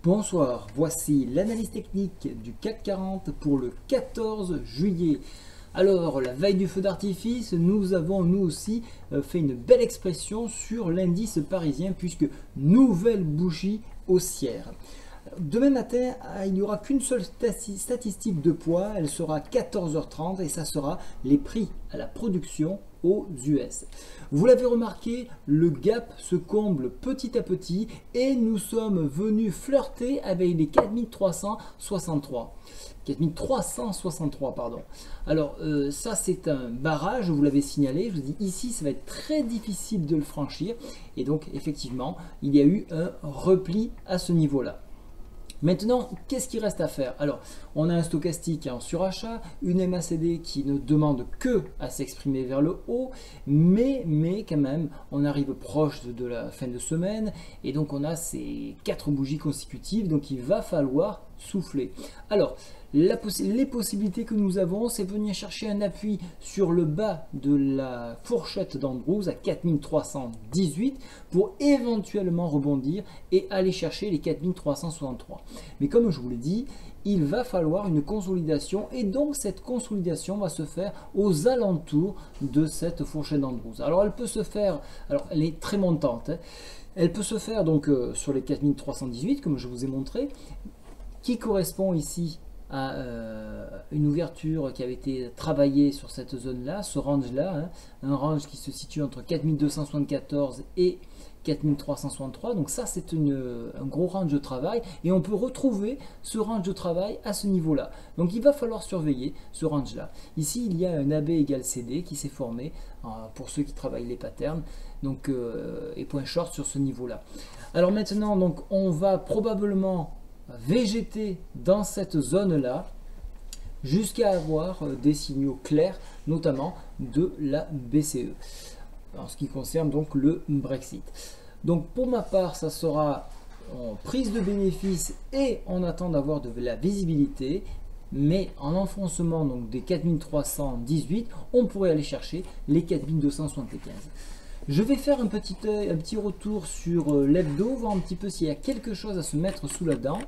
Bonsoir, voici l'analyse technique du CAC 40 pour le 14 juillet. Alors, la veille du feu d'artifice, nous avons nous aussi fait une belle expression sur l'indice parisien puisque nouvelle bougie haussière. Demain matin, il n'y aura qu'une seule statistique de poids, elle sera 14h30 et ça sera les prix à la production aux US. Vous l'avez remarqué, le gap se comble petit à petit et nous sommes venus flirter avec les 4363. 4363 pardon. Alors ça c'est un barrage, je vous l'avais signalé, je vous dis ici ça va être très difficile de le franchir et donc effectivement il y a eu un repli à ce niveau là. Maintenant, qu'est-ce qu'il reste à faire? Alors, on a un stochastique en surachat, une MACD qui ne demande que à s'exprimer vers le haut, mais quand même, on arrive proche de la fin de semaine, et donc on a ces 4 bougies consécutives, donc il va falloir souffler. Alors, les possibilités que nous avons, c'est venir chercher un appui sur le bas de la fourchette d'Andrews à 4318 pour éventuellement rebondir et aller chercher les 4363. Mais comme je vous l'ai dit, il va falloir une consolidation et donc cette consolidation va se faire aux alentours de cette fourchette d'Andrews. Alors elle peut se faire, alors elle est très montante, hein. Elle peut se faire donc sur les 4318 comme je vous ai montré, qui correspond ici à une ouverture qui avait été travaillée sur cette zone-là, ce range-là, hein, un range qui se situe entre 4274 et 4363, donc ça c'est un gros range de travail et on peut retrouver ce range de travail à ce niveau-là. Donc il va falloir surveiller ce range-là. Ici il y a un AB égale CD qui s'est formé pour ceux qui travaillent les patterns, donc et point short sur ce niveau-là. Alors maintenant donc on va probablement végéter dans cette zone-là jusqu'à avoir des signaux clairs, notamment de la BCE, en ce qui concerne donc le Brexit. Donc pour ma part, ça sera en prise de bénéfice et on attend d'avoir de la visibilité, mais en enfoncement donc des 4318, on pourrait aller chercher les 4275. Je vais faire un petit retour sur l'hebdo, voir un petit peu s'il y a quelque chose à se mettre sous la dent.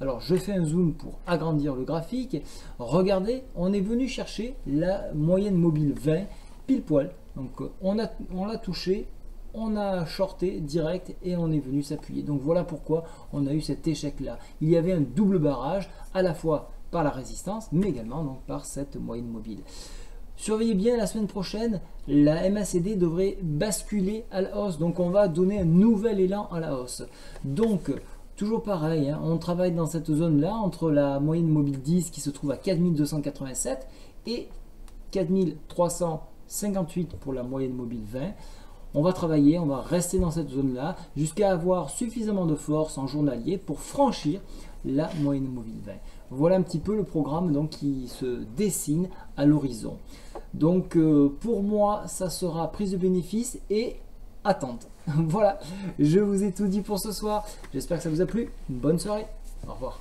Alors je fais un zoom pour agrandir le graphique. Regardez, on est venu chercher la moyenne mobile 20 pile poil. Donc on l'a touché, on a shorté direct et on est venu s'appuyer. Donc voilà pourquoi on a eu cet échec là. Il y avait un double barrage à la fois par la résistance mais également donc par cette moyenne mobile. Surveillez bien, la semaine prochaine, la MACD devrait basculer à la hausse. Donc on va donner un nouvel élan à la hausse. Donc toujours pareil, hein, on travaille dans cette zone-là entre la moyenne mobile 10 qui se trouve à 4287 et 4358 pour la moyenne mobile 20. On va travailler, on va rester dans cette zone-là jusqu'à avoir suffisamment de force en journalier pour franchir la moyenne mobile 20. Voilà un petit peu le programme donc, qui se dessine à l'horizon. Donc pour moi, ça sera prise de bénéfice et attente. Voilà, je vous ai tout dit pour ce soir. J'espère que ça vous a plu. Bonne soirée. Au revoir.